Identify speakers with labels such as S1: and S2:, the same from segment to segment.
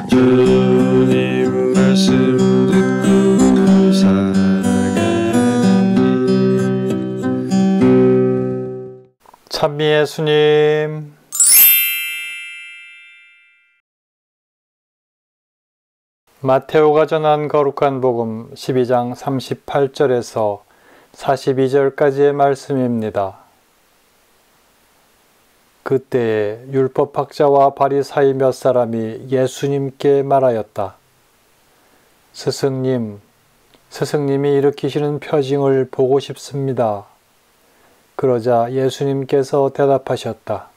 S1: 주님 말씀 듣고 살아가니.
S2: 찬미 예수님. 마테오가 전한 거룩한 복음 12장 38절에서 42절까지의 말씀입니다. 그때에 율법학자와 바리사이 몇 사람이 예수님께 말하였다. 스승님, 스승님이 일으키시는 표징을 보고 싶습니다. 그러자 예수님께서 대답하셨다.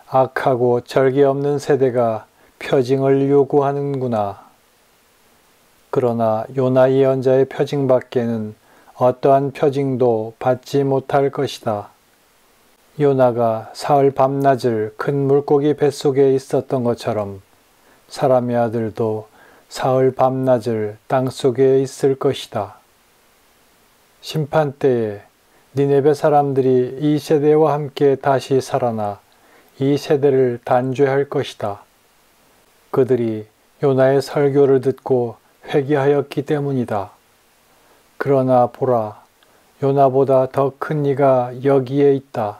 S2: 악하고 절개 없는 세대가 표징을 요구하는구나. 그러나 요나 예언자의 표징밖에는 어떠한 표징도 받지 못할 것이다. 요나가 사흘 밤낮을 큰 물고기 뱃속에 있었던 것처럼 사람의 아들도 사흘 밤낮을 땅속에 있을 것이다. 심판때에 니네베 사람들이 이 세대와 함께 다시 살아나 이 세대를 단죄할 것이다. 그들이 요나의 설교를 듣고 회개하였기 때문이다. 그러나 보라, 요나보다 더 큰 이가 여기에 있다.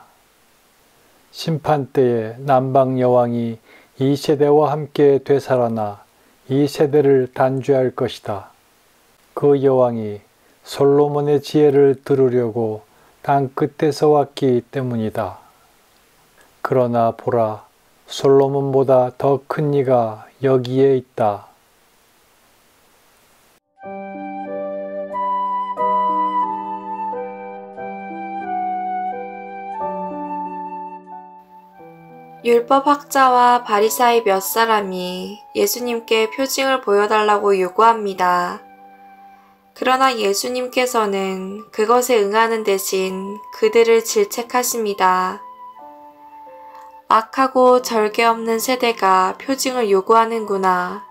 S2: 심판때에 남방 여왕이 이 세대와 함께 되살아나 이 세대를 단죄할 것이다. 그 여왕이 솔로몬의 지혜를 들으려고 땅 끝에서 왔기 때문이다. 그러나 보라, 솔로몬보다 더 큰 이가 여기에 있다.
S3: 율법학자와 바리사이 몇 사람이 예수님께 표징을 보여달라고 요구합니다. 그러나 예수님께서는 그것에 응하는 대신 그들을 질책하십니다. 악하고 절개 없는 세대가 표징을 요구하는구나.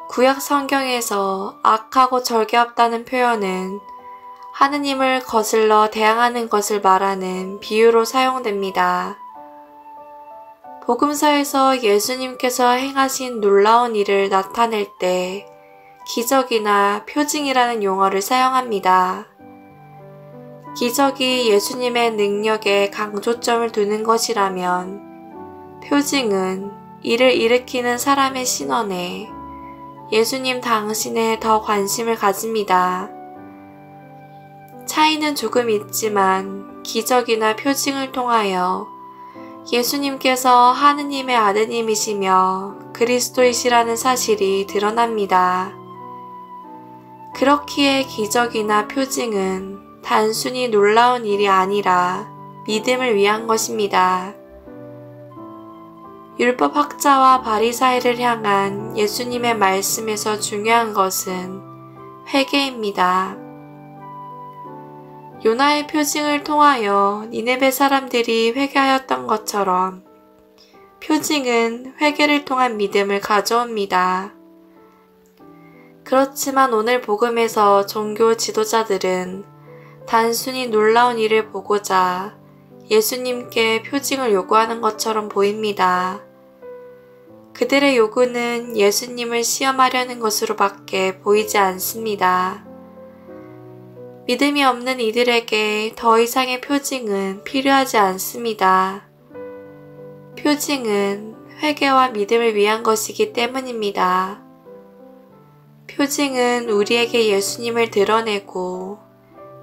S3: 구약 성경에서 악하고 절개 없다는 표현은 하느님을 거슬러 대항하는 것을 말하는 비유로 사용됩니다. 복음서에서 예수님께서 행하신 놀라운 일을 나타낼 때 기적이나 표징이라는 용어를 사용합니다. 기적이 예수님의 능력에 강조점을 두는 것이라면 표징은 이를 일으키는 사람의 신원에 예수님 당신에 더 관심을 가집니다. 차이는 조금 있지만 기적이나 표징을 통하여 예수님께서 하느님의 아드님이시며 그리스도이시라는 사실이 드러납니다. 그렇기에 기적이나 표징은 단순히 놀라운 일이 아니라 믿음을 위한 것입니다. 율법학자와 바리사이를 향한 예수님의 말씀에서 중요한 것은 회개입니다. 요나의 표징을 통하여 니네베 사람들이 회개하였던 것처럼 표징은 회개를 통한 믿음을 가져옵니다. 그렇지만 오늘 복음에서 종교 지도자들은 단순히 놀라운 일을 보고자 예수님께 표징을 요구하는 것처럼 보입니다. 그들의 요구는 예수님을 시험하려는 것으로밖에 보이지 않습니다. 믿음이 없는 이들에게 더 이상의 표징은 필요하지 않습니다. 표징은 회개와 믿음을 위한 것이기 때문입니다. 표징은 우리에게 예수님을 드러내고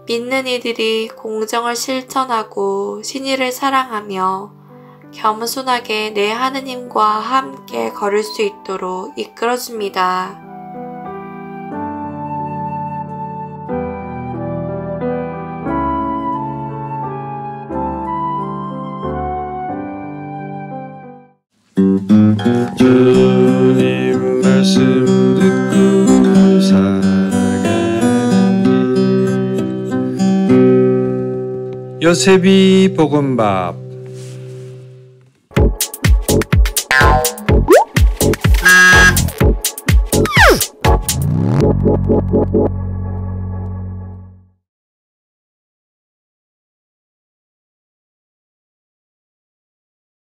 S3: 믿는 이들이 공정을 실천하고 신의를 사랑하며 겸손하게 내 하느님과 함께 걸을 수 있도록 이끌어줍니다.
S1: 주님 말씀 듣고 살아가니.
S2: 요셉이 볶음밥.